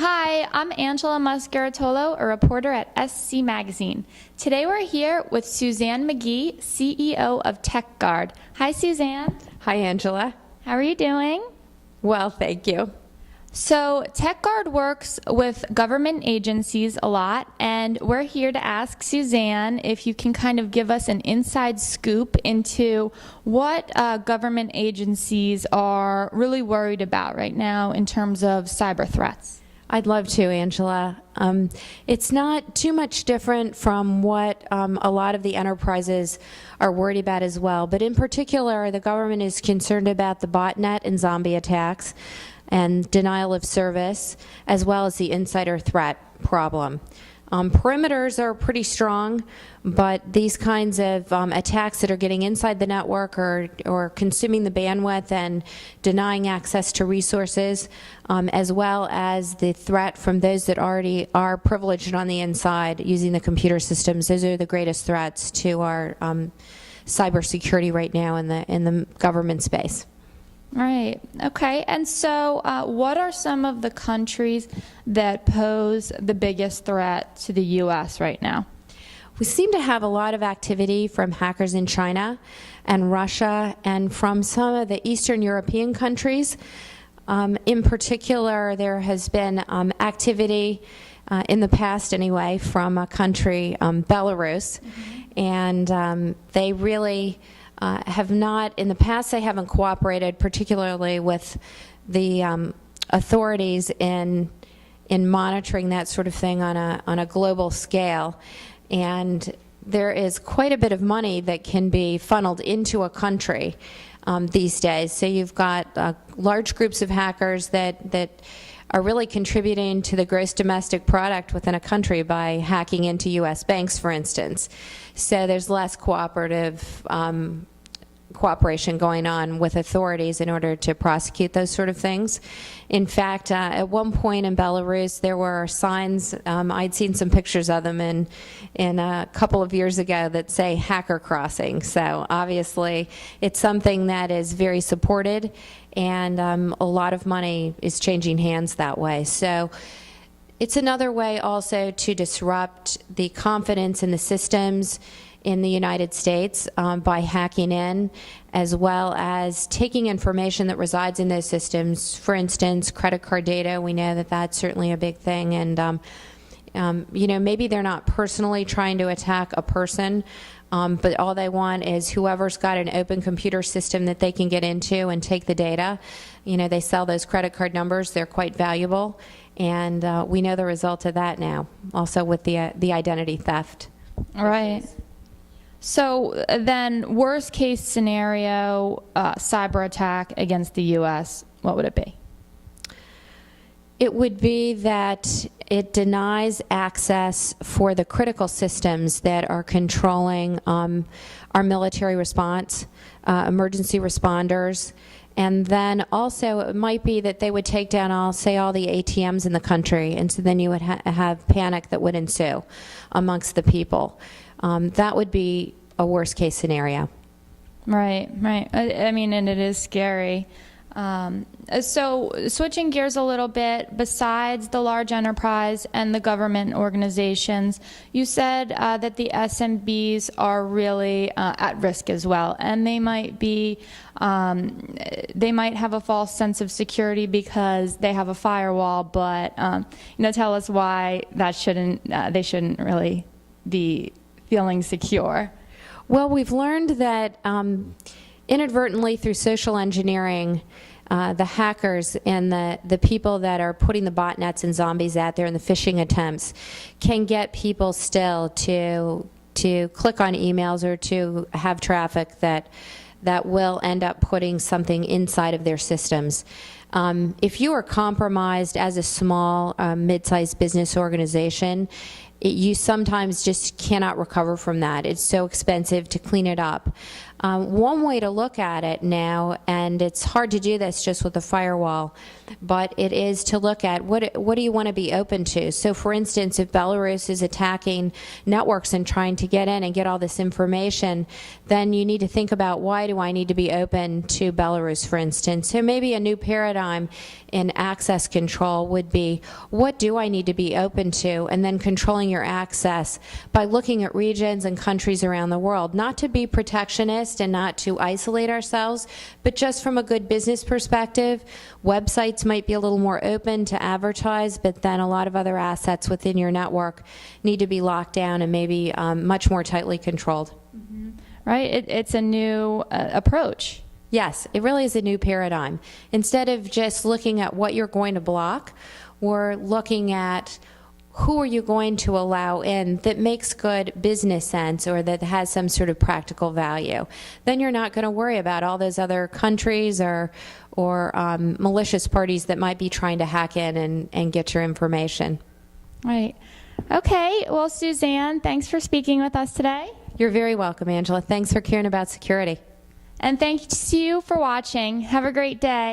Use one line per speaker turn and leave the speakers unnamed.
Hi, I'm Angela Mascaratolo, a reporter at SC Magazine. Today we're here with Suzanne Magee, CEO of Techguard. Hi, Suzanne.
Hi, Angela.
How are you doing?
Well, thank you.
So, Techguard works with government agencies a lot, and we're here to ask Suzanne if you can kind of give us an inside scoop into what government agencies are really worried about right now in terms of cyber threats.
I'd love to, Angela. It's not too much different from what a lot of the enterprises are worried about as well, but in particular, the government is concerned about the botnet and zombie attacks and denial of service, as well as the insider threat problem. Perimeters are pretty strong, but these kinds of attacks that are getting inside the network or consuming the bandwidth and denying access to resources, as well as the threat from those that already are privileged on the inside using the computer systems, those are the greatest threats to our cybersecurity right now in the government space.
Right. Okay. And so what are some of the countries that pose the biggest threat to the U.S. right now?
We seem to have a lot of activity from hackers in China and Russia and from some of the Eastern European countries. In particular, there has been activity in the past anyway from a country, Belarus, and they really have not, in the past they haven't cooperated particularly with the authorities in monitoring that sort of thing on a global scale. And there is quite a bit of money that can be funneled into a country these days. So you've got large groups of hackers that are really contributing to the gross domestic product within a country by hacking into U.S. banks, for instance. So there's less cooperation going on with authorities in order to prosecute those sort of things. In fact, at one point in Belarus, there were signs, I'd seen some pictures of them in a couple of years ago that say hacker crossing. So obviously, it's something that is very supported, and a lot of money is changing hands that way. So it's another way also to disrupt the confidence in the systems in the United States by hacking in, as well as taking information that resides in those systems. For instance, credit card data, we know that that's certainly a big thing, and maybe they're not personally trying to attack a person, but all they want is whoever's got an open computer system that they can get into and take the data. They sell those credit card numbers, they're quite valuable, and we know the result of that now, also with the identity theft.
All right. So then, worst case scenario, cyber attack against the U.S., what would it be?
It would be that it denies access for the critical systems that are controlling our military response, emergency responders, and then also it might be that they would take down, all the ATMs in the country, and so then you would have panic that would ensue amongst the people. That would be a worst case scenario.
Right. I mean, and it is scary. So switching gears a little bit, besides the large enterprise and the government organizations, you said that the SMBs are really at risk as well, and they might have a false sense of security because they have a firewall, but tell us why they shouldn't really be feeling secure.
Well, we've learned that inadvertently through social engineering, the hackers and the people that are putting the botnets and zombies out there and the phishing attempts can get people still to click on emails or to have traffic that will end up putting something inside of their systems. If you are compromised as a small, mid-sized business organization, you sometimes just cannot recover from that. It's so expensive to clean it up. One way to look at it now, and it's hard to do this just with a firewall, but it is to look at what do you want to be open to. So for instance, if Belarus is attacking networks and trying to get in and get all this information, then you need to think about, why do I need to be open to Belarus, for instance? So maybe a new paradigm in access control would be, what do I need to be open to? And then controlling your access by looking at regions and countries around the world, not to be protectionist and not to isolate ourselves, but just from a good business perspective. Websites might be a little more open to advertise, but then a lot of other assets within your network need to be locked down and maybe much more tightly controlled.
Right? It's a new approach.
Yes, it really is a new paradigm. Instead of just looking at what you're going to block, we're looking at who are you going to allow in that makes good business sense or that has some sort of practical value. Then you're not going to worry about all those other countries or malicious parties that might be trying to hack in and get your information.
Right. Okay. Well, Suzanne, thanks for speaking with us today.
You're very welcome, Angela. Thanks for caring about security.
And thanks to you for watching. Have a great day.